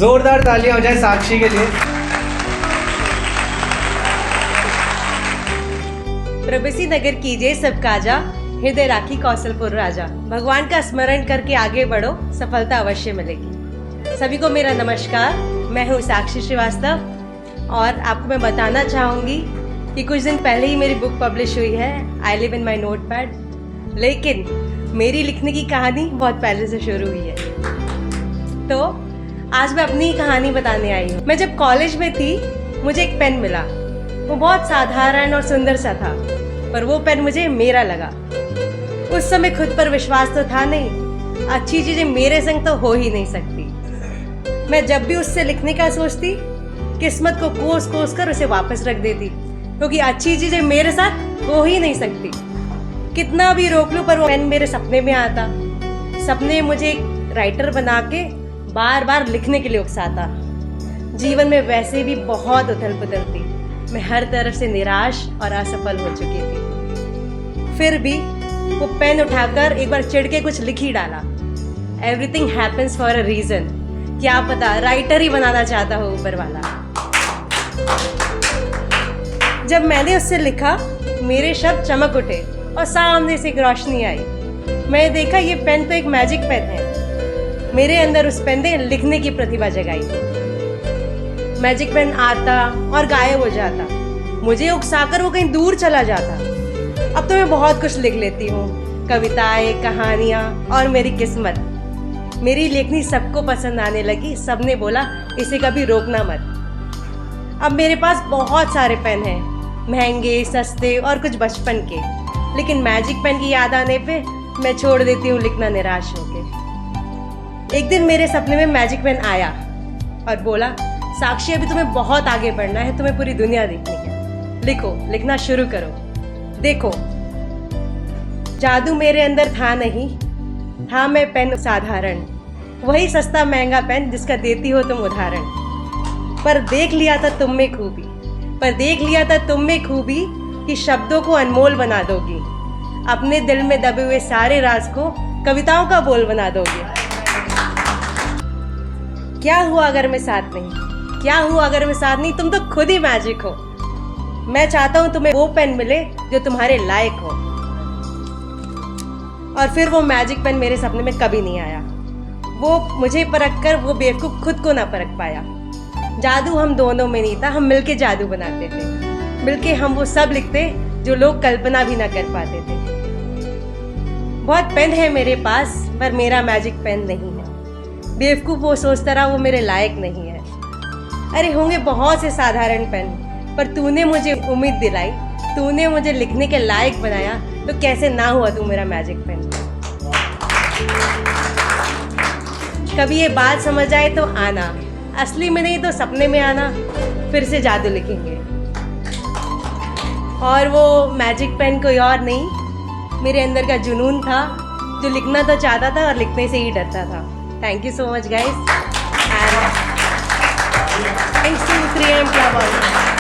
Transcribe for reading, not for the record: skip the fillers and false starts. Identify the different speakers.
Speaker 1: जोरदार तालियां हो जाए साक्षी के लिए।
Speaker 2: प्रभसी नगर कीजिए सब काजा, हृदय राखी कौशलपुर राजा। भगवान का स्मरण करके आगे बढ़ो, सफलता अवश्य मिलेगी। सभी को मेरा नमस्कार, मैं हूँ साक्षी श्रीवास्तव और आपको मैं बताना चाहूँगी कि कुछ दिन पहले ही मेरी बुक पब्लिश हुई है, I live in my notepad. लेकिन मेरी लिखने की कहानी बहुत पहले से शुरू हुई है। तो आज मैं अपनी कहानी बताने आई हूँ। मैं जब कॉलेज में थी, मुझे एक पेन मिला। वो बहुत साधारण और सुंदर सा था, पर वो पेन मुझे मेरा लगा। उस समय खुद पर विश्वास तो था नहीं, अच्छी चीजें मेरे संग तो हो ही नहीं सकती। मैं जब भी उससे लिखने का सोचती, किस्मत को कोस कोस कर उसे वापस रख देती, क्योंकि अच्छी चीजें मेरे साथ हो ही नहीं सकती। कितना भी रोक लूं, पर वो पेन मेरे सपने में आता। सपने मुझे एक राइटर बना के बार बार लिखने के लिए उकसाता। जीवन में वैसे भी बहुत उथल पुथल थी, मैं हर तरफ से निराश और असफल हो चुकी थी। फिर भी वो पेन उठाकर एक बार चिढ़ के कुछ लिख ही डाला। Everything happens for a reason. क्या पता राइटर ही बनाना चाहता हो ऊपर वाला। जब मैंने उससे लिखा, मेरे शब्द चमक उठे और सामने से एक रोशनी आई। मैंने देखा ये पेन तो एक मैजिक पेन है। मेरे अंदर उस पेन ने लिखने की प्रतिभा जगाई। मैजिक पेन आता और गायब हो जाता, मुझे उकसाकर वो कहीं दूर चला जाता। अब तो मैं बहुत कुछ लिख लेती हूँ, कविताएं, कहानियाँ और मेरी किस्मत। मेरी लेखनी सबको पसंद आने लगी। सबने बोला इसे कभी रोकना मत। अब मेरे पास बहुत सारे पेन हैं, महंगे, सस्ते और कुछ बचपन के। लेकिन मैजिक पेन की याद आने पे मैं छोड़ देती हूँ लिखना निराश होके। एक दिन मेरे सपने में मैजिक पेन आया और बोला, साक्षी अभी तुम्हें बहुत आगे बढ़ना है, तुम्हें पूरी दुनिया देखनी है। लिखो, लिखना शुरू करो। देखो, जादू मेरे अंदर था नहीं, था मैं पेन साधारण, वही सस्ता महंगा पेन जिसका देती हो तुम उदाहरण। पर देख लिया था तुम में खूबी, पर देख लिया था तुम में खूबी कि शब्दों को अनमोल बना दोगी। अपने दिल में दबे हुए सारे राज को कविताओं का बोल बना दोगी। क्या हुआ अगर मैं साथ नहीं, क्या हुआ अगर मैं साथ नहीं, तुम तो खुद ही मैजिक हो। मैं चाहता हूं तुम्हें वो पेन मिले जो तुम्हारे लायक हो। और फिर वो मैजिक पेन मेरे सपने में कभी नहीं आया। वो मुझे परख कर वो बेवकूफ खुद को ना परख पाया। जादू हम दोनों में नहीं था, हम मिलके जादू बनाते थे। मिलके हम वो सब लिखते जो लोग कल्पना भी ना कर पाते थे। बहुत पेन है मेरे पास, पर मेरा मैजिक पेन नहीं है। बेवकूफ वो सोचता रहा वो मेरे लायक नहीं है। अरे होंगे बहुत से साधारण पेन, पर तूने मुझे उम्मीद दिलाई, तूने मुझे लिखने के लायक बनाया, तो कैसे ना हुआ तू मेरा मैजिक पेन। कभी ये बात समझ आए तो आना, असली में नहीं तो सपने में आना, फिर से जादू लिखेंगे। और वो मैजिक पेन कोई और नहीं, मेरे अंदर का जुनून था, जो लिखना तो चाहता था और लिखने से ही डरता था। Thank you so much guys, and thanks to 3AM Club.